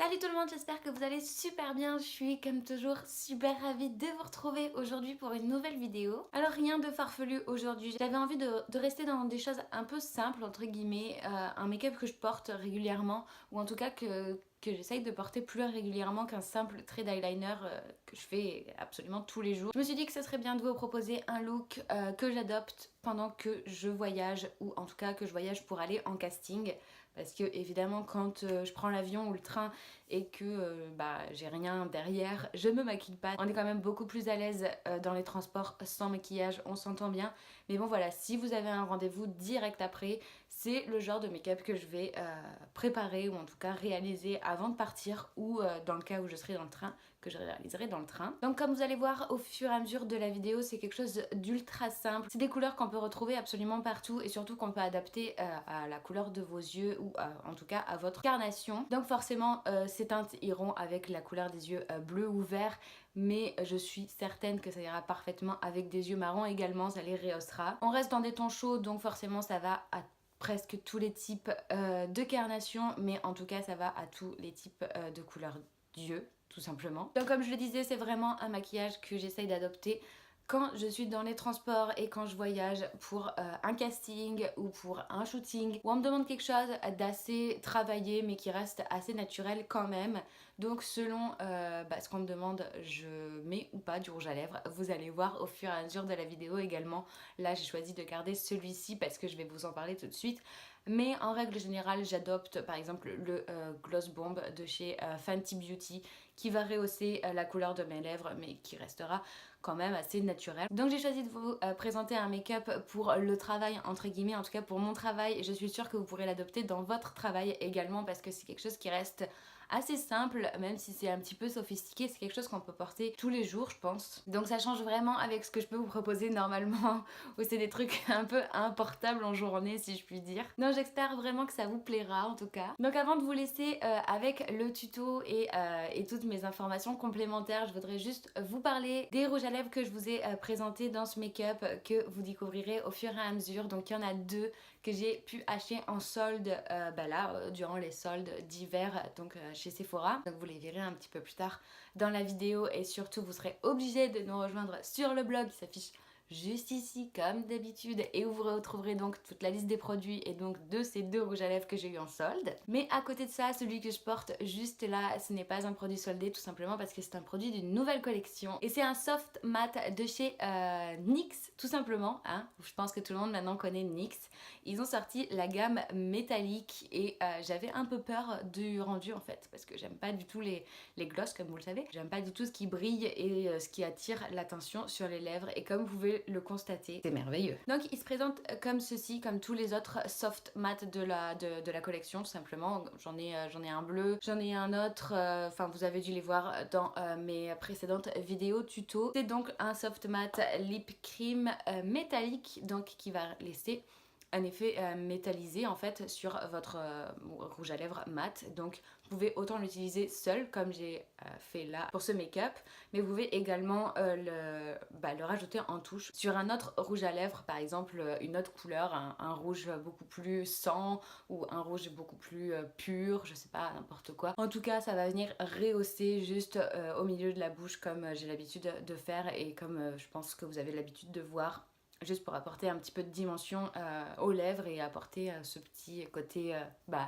Salut tout le monde, j'espère que vous allez super bien. Je suis comme toujours super ravie de vous retrouver aujourd'hui pour une nouvelle vidéo. Alors rien de farfelu aujourd'hui, j'avais envie de rester dans des choses un peu simples entre guillemets, un make-up que je porte régulièrement ou en tout cas que j'essaye de porter plus régulièrement qu'un simple trait d'eyeliner que je fais absolument tous les jours. Je me suis dit que ce serait bien de vous proposer un look que j'adopte pendant que je voyage ou en tout cas que je voyage pour aller en casting parce que évidemment quand je prends l'avion ou le train et que j'ai rien derrière, je me maquille pas. On est quand même beaucoup plus à l'aise dans les transports sans maquillage, on s'entend bien. Mais bon voilà, si vous avez un rendez-vous direct après, c'est le genre de make-up que je vais préparer ou en tout cas réaliser avant de partir ou dans le cas où je serai dans le train, que je réaliserai dans le train. Donc comme vous allez voir au fur et à mesure de la vidéo, c'est quelque chose d'ultra simple. C'est des couleurs qu'on peut retrouver absolument partout et surtout qu'on peut adapter à la couleur de vos yeux ou en tout cas à votre carnation. Donc forcément ces teintes iront avec la couleur des yeux bleu ou vert, mais je suis certaine que ça ira parfaitement avec des yeux marrons également, ça les rehaussera. On reste dans des tons chauds donc forcément ça va à presque tous les types de carnation, mais en tout cas ça va à tous les types de couleurs d'yeux tout simplement. Donc comme je le disais, c'est vraiment un maquillage que j'essaye d'adopter quand je suis dans les transports et quand je voyage pour un casting ou pour un shooting où on me demande quelque chose d'assez travaillé mais qui reste assez naturel quand même. Donc selon ce qu'on me demande, je mets ou pas du rouge à lèvres. Vous allez voir au fur et à mesure de la vidéo également. Là j'ai choisi de garder celui-ci parce que je vais vous en parler tout de suite. Mais en règle générale, j'adopte par exemple le Gloss Bomb de chez Fenty Beauty qui va rehausser la couleur de mes lèvres mais qui restera quand même assez naturel. Donc j'ai choisi de vous présenter un make-up pour le travail entre guillemets, en tout cas pour mon travail. Je suis sûre que vous pourrez l'adopter dans votre travail également parce que c'est quelque chose qui reste assez simple, même si c'est un petit peu sophistiqué, c'est quelque chose qu'on peut porter tous les jours je pense. Donc ça change vraiment avec ce que je peux vous proposer normalement où c'est des trucs un peu importables en journée si je puis dire. Donc j'espère vraiment que ça vous plaira en tout cas. Donc avant de vous laisser avec le tuto et toutes mes informations complémentaires, je voudrais juste vous parler des rouges à lèvres que je vous ai présentés dans ce make-up que vous découvrirez au fur et à mesure. Donc il y en a deux que j'ai pu acheter en solde durant les soldes d'hiver donc chez Sephora. Donc vous les verrez un petit peu plus tard dans la vidéo et surtout vous serez obligés de nous rejoindre sur le blog qui s'affiche juste ici comme d'habitude et où vous retrouverez donc toute la liste des produits et donc de ces deux rouges à lèvres que j'ai eu en solde. Mais à côté de ça, celui que je porte juste là, ce n'est pas un produit soldé tout simplement parce que c'est un produit d'une nouvelle collection et c'est un soft matte de chez NYX tout simplement, hein. Je pense que tout le monde maintenant connaît NYX. Ils ont sorti la gamme métallique et j'avais un peu peur du rendu en fait parce que j'aime pas du tout les gloss comme vous le savez. J'aime pas du tout ce qui brille et ce qui attire l'attention sur les lèvres et comme vous pouvez le constater, c'est merveilleux. Donc il se présente comme ceci, comme tous les autres soft matte de la collection tout simplement. J'en ai un bleu, j'en ai un autre, enfin vous avez dû les voir dans mes précédentes vidéos tuto. C'est donc un soft matte lip cream métallique donc qui va laisser un effet métallisé en fait sur votre rouge à lèvres mat. Donc vous pouvez autant l'utiliser seul comme j'ai fait là pour ce make-up, mais vous pouvez également le rajouter en touche sur un autre rouge à lèvres, par exemple une autre couleur, un rouge beaucoup plus sang ou un rouge beaucoup plus pur, je sais pas, n'importe quoi. En tout cas ça va venir rehausser juste au milieu de la bouche comme j'ai l'habitude de faire et comme je pense que vous avez l'habitude de voir, juste pour apporter un petit peu de dimension aux lèvres et apporter ce petit côté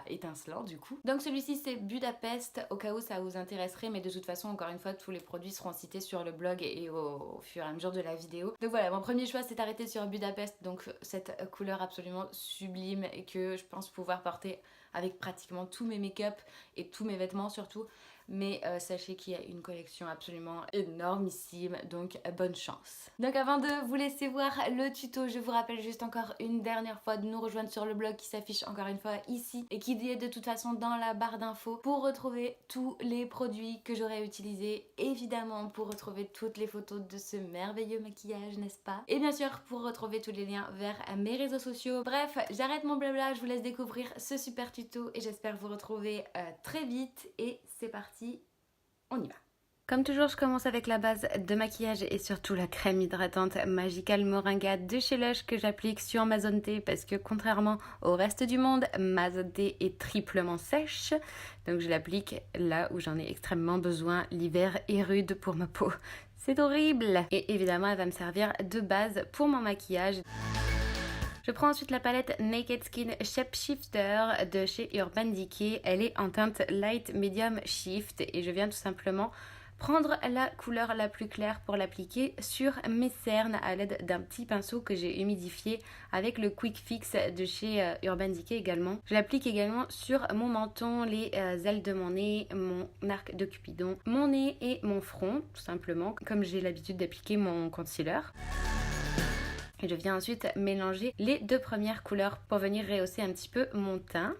étincelant du coup. Donc celui-ci c'est Budapest, au cas où ça vous intéresserait, mais de toute façon encore une fois tous les produits seront cités sur le blog et au fur et à mesure de la vidéo. Donc voilà, mon premier choix s'est arrêté sur Budapest, donc cette couleur absolument sublime et que je pense pouvoir porter avec pratiquement tous mes make-up et tous mes vêtements surtout. Mais sachez qu'il y a une collection absolument énormissime, donc bonne chance. Donc avant de vous laisser voir le tuto, je vous rappelle juste encore une dernière fois de nous rejoindre sur le blog qui s'affiche encore une fois ici et qui est de toute façon dans la barre d'infos pour retrouver tous les produits que j'aurais utilisés, évidemment pour retrouver toutes les photos de ce merveilleux maquillage, n'est-ce pas? Et bien sûr pour retrouver tous les liens vers mes réseaux sociaux. Bref, j'arrête mon blabla, je vous laisse découvrir ce super tuto et j'espère vous retrouver très vite et c'est parti. On y va. Comme toujours, je commence avec la base de maquillage et surtout la crème hydratante Magical Moringa de chez Lush que j'applique sur ma zone T parce que contrairement au reste du monde, ma zone T est triplement sèche. Donc je l'applique là où j'en ai extrêmement besoin. L'hiver est rude pour ma peau. C'est horrible! Et évidemment, elle va me servir de base pour mon maquillage. Je prends ensuite la palette Naked Skin Shape Shifter de chez Urban Decay. Elle est en teinte Light Medium Shift et je viens tout simplement prendre la couleur la plus claire pour l'appliquer sur mes cernes à l'aide d'un petit pinceau que j'ai humidifié avec le Quick Fix de chez Urban Decay également. Je l'applique également sur mon menton, les ailes de mon nez, mon arc de Cupidon, mon nez et mon front tout simplement comme j'ai l'habitude d'appliquer mon concealer. Et je viens ensuite mélanger les deux premières couleurs pour venir rehausser un petit peu mon teint.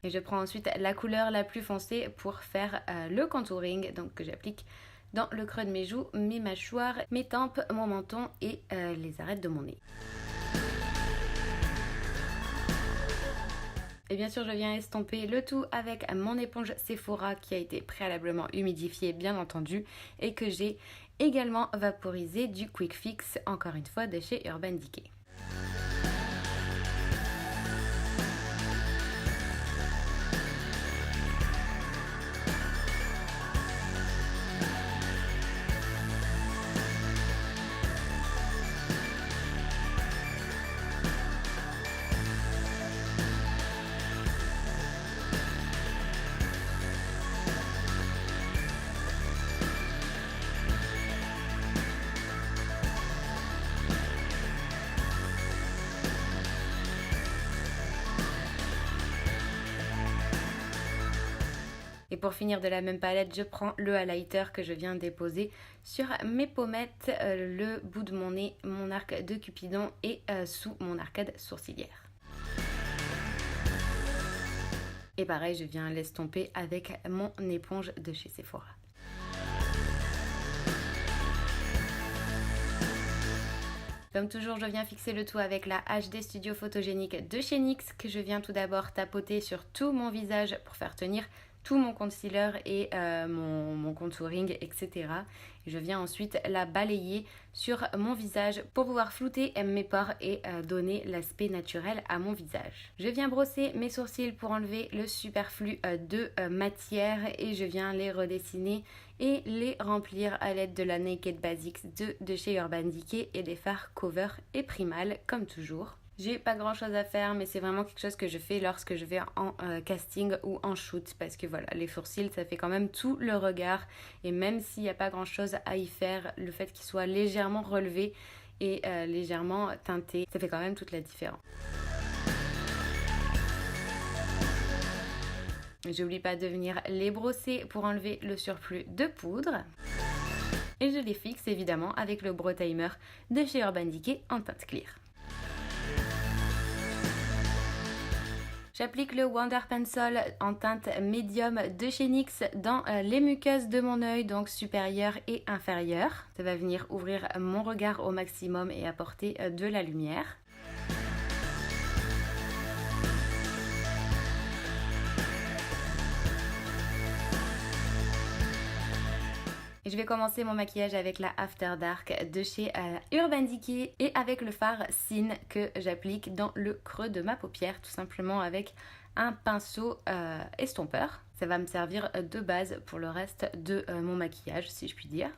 Et je prends ensuite la couleur la plus foncée pour faire le contouring, donc que j'applique dans le creux de mes joues, mes mâchoires, mes tempes, mon menton et les arêtes de mon nez. Et bien sûr, je viens estomper le tout avec mon éponge Sephora qui a été préalablement humidifiée, bien entendu, et que j'ai également vaporisé du Quick Fix, encore une fois, de chez Urban Decay. Et pour finir de la même palette, je prends le highlighter que je viens déposer sur mes pommettes, le bout de mon nez, mon arc de Cupidon et sous mon arcade sourcilière. Et pareil, je viens l'estomper avec mon éponge de chez Sephora. Comme toujours, je viens fixer le tout avec la HD Studio Photogénique de chez NYX que je viens tout d'abord tapoter sur tout mon visage pour faire tenir tout mon concealer et mon contouring, etc. Et je viens ensuite la balayer sur mon visage pour pouvoir flouter mes pores et donner l'aspect naturel à mon visage. Je viens brosser mes sourcils pour enlever le superflu de matière et je viens les redessiner et les remplir à l'aide de la Naked Basics de chez Urban Decay et des fards Cover et Primal comme toujours. J'ai pas grand chose à faire mais c'est vraiment quelque chose que je fais lorsque je vais en casting ou en shoot parce que voilà, les sourcils ça fait quand même tout le regard et même s'il n'y a pas grand chose à y faire, le fait qu'ils soient légèrement relevés et légèrement teintés, ça fait quand même toute la différence. J'oublie pas de venir les brosser pour enlever le surplus de poudre. Et je les fixe évidemment avec le Brow Timer de chez Urban Decay en teinte clear. J'applique le Wonder Pencil en teinte médium de chez NYX dans les muqueuses de mon œil, donc supérieur et inférieur. Ça va venir ouvrir mon regard au maximum et apporter de la lumière. Et je vais commencer mon maquillage avec la After Dark de chez Urban Decay et avec le fard Sin que j'applique dans le creux de ma paupière, tout simplement avec un pinceau estompeur. Ça va me servir de base pour le reste de mon maquillage, si je puis dire.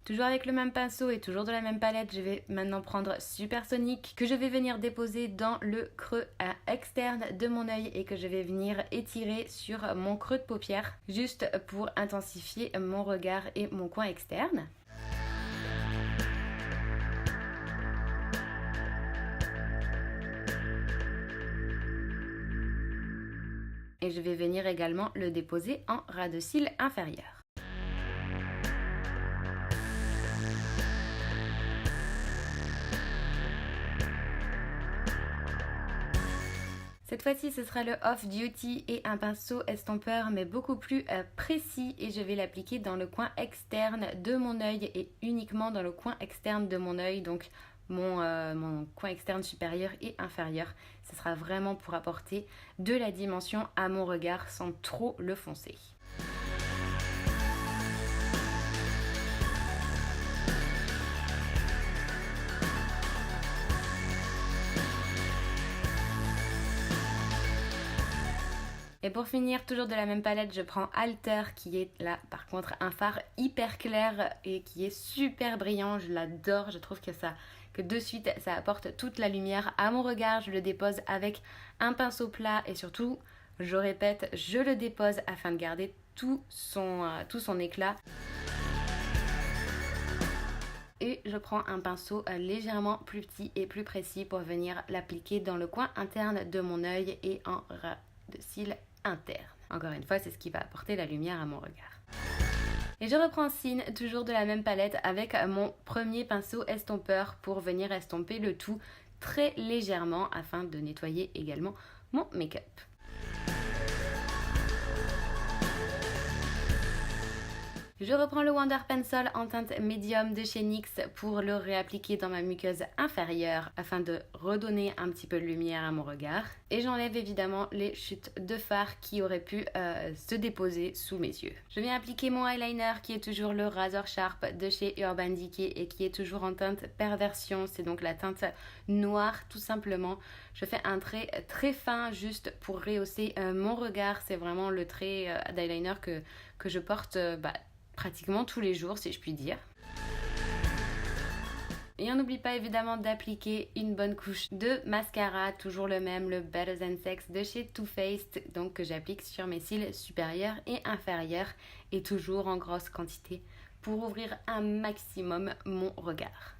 Toujours avec le même pinceau et toujours de la même palette, je vais maintenant prendre Supersonic que je vais venir déposer dans le creux externe de mon œil et que je vais venir étirer sur mon creux de paupière juste pour intensifier mon regard et mon coin externe. Et je vais venir également le déposer en ras de cils inférieur. Cette Cette fois-ci, ce sera le Off Duty et un pinceau estompeur, mais beaucoup plus précis, et je vais l'appliquer dans le coin externe de mon œil et uniquement dans le coin externe de mon œil, donc mon coin externe supérieur et inférieur. Ce sera vraiment pour apporter de la dimension à mon regard sans trop le foncer. Et pour finir, toujours de la même palette, je prends Alter, qui est là par contre un fard hyper clair et qui est super brillant. Je l'adore, je trouve que de suite ça apporte toute la lumière à mon regard. Je le dépose avec un pinceau plat et surtout, je répète, je le dépose afin de garder tout son éclat. Et je prends un pinceau légèrement plus petit et plus précis pour venir l'appliquer dans le coin interne de mon œil et en ras de cils interne. Encore une fois, c'est ce qui va apporter la lumière à mon regard. Et je reprends Sin, toujours de la même palette, avec mon premier pinceau estompeur pour venir estomper le tout très légèrement afin de nettoyer également mon make-up. Je reprends le Wonder Pencil en teinte médium de chez NYX pour le réappliquer dans ma muqueuse inférieure afin de redonner un petit peu de lumière à mon regard. Et j'enlève évidemment les chutes de fard qui auraient pu se déposer sous mes yeux. Je viens appliquer mon eyeliner qui est toujours le Razor Sharp de chez Urban Decay et qui est toujours en teinte Perversion. C'est donc la teinte noire tout simplement. Je fais un trait très fin juste pour rehausser mon regard. C'est vraiment le trait d'eyeliner que je porte pratiquement tous les jours, si je puis dire. Et on n'oublie pas évidemment d'appliquer une bonne couche de mascara, toujours le même, le Better Than Sex de chez Too Faced, donc que j'applique sur mes cils supérieurs et inférieurs, et toujours en grosse quantité pour ouvrir un maximum mon regard.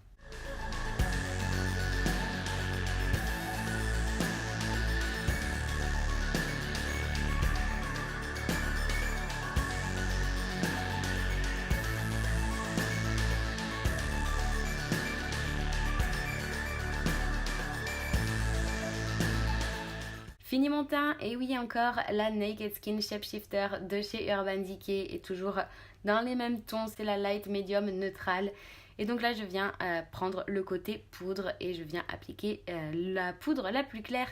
Fini mon teint, et oui encore, la Naked Skin Shapeshifter de chez Urban Decay est toujours dans les mêmes tons, c'est la light medium neutrale. Et donc là je viens prendre le côté poudre et je viens appliquer la poudre la plus claire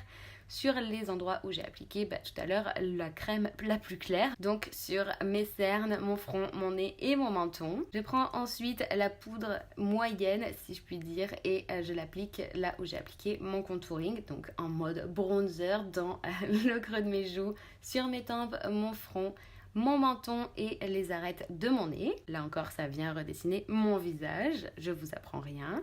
sur les endroits où j'ai appliqué tout à l'heure la crème la plus claire, donc sur mes cernes, mon front, mon nez et mon menton. Je prends ensuite la poudre moyenne si je puis dire et je l'applique là où j'ai appliqué mon contouring, donc en mode bronzer dans le creux de mes joues, sur mes tempes, mon front, mon menton et les arêtes de mon nez. Là encore ça vient redessiner mon visage, je vous apprends rien.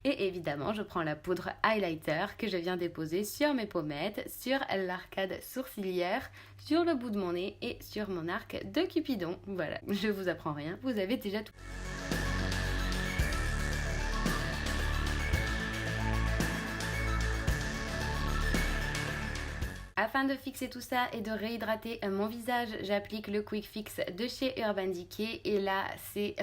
Et évidemment, je prends la poudre highlighter que je viens déposer sur mes pommettes, sur l'arcade sourcilière, sur le bout de mon nez et sur mon arc de Cupidon. Voilà, je vous apprends rien, vous avez déjà tout. Afin de fixer tout ça et de réhydrater mon visage, j'applique le Quick Fix de chez Urban Decay et là c'est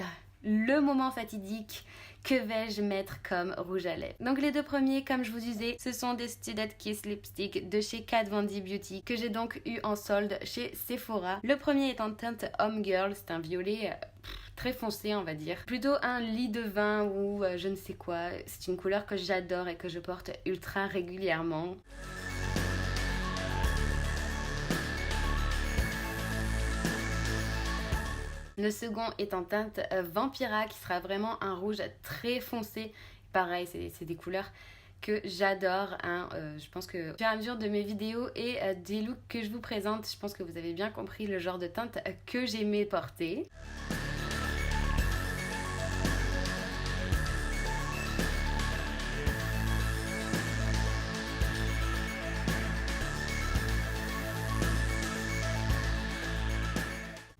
le moment fatidique. Que vais-je mettre comme rouge à lèvres? Donc les deux premiers, comme je vous disais, ce sont des Studded Kiss Lipstick de chez Kat Von D Beauty que j'ai donc eu en solde chez Sephora. Le premier est en teinte Home Girl, c'est un violet très foncé on va dire. Plutôt un lit de vin ou je ne sais quoi. C'est une couleur que j'adore et que je porte ultra régulièrement. Le second est en teinte Vampira qui sera vraiment un rouge très foncé. Pareil, c'est des couleurs que j'adore. Je pense que au fur et à mesure de mes vidéos et des looks que je vous présente, je pense que vous avez bien compris le genre de teinte que j'aimais porter.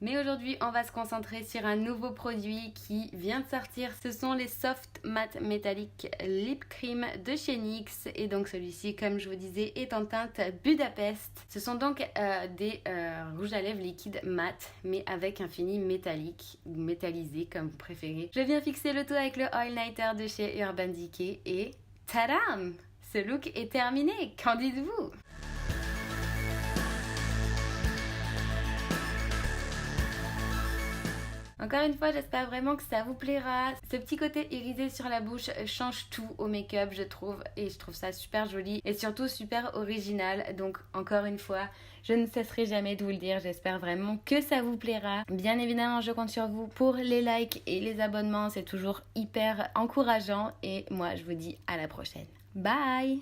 Mais aujourd'hui, on va se concentrer sur un nouveau produit qui vient de sortir. Ce sont les Soft Matte Metallic Lip Cream de chez NYX. Et donc celui-ci, comme je vous disais, est en teinte Budapest. Ce sont donc des rouges à lèvres liquides mat, mais avec un fini métallique ou métallisé comme vous préférez. Je viens fixer le tout avec le Oil Nighter de chez Urban Decay et tadam! Ce look est terminé, qu'en dites-vous? Encore une fois, j'espère vraiment que ça vous plaira. Ce petit côté irisé sur la bouche change tout au make-up, je trouve. Et je trouve ça super joli et surtout super original. Donc encore une fois, je ne cesserai jamais de vous le dire. J'espère vraiment que ça vous plaira. Bien évidemment, je compte sur vous pour les likes et les abonnements. C'est toujours hyper encourageant. Et moi, je vous dis à la prochaine. Bye!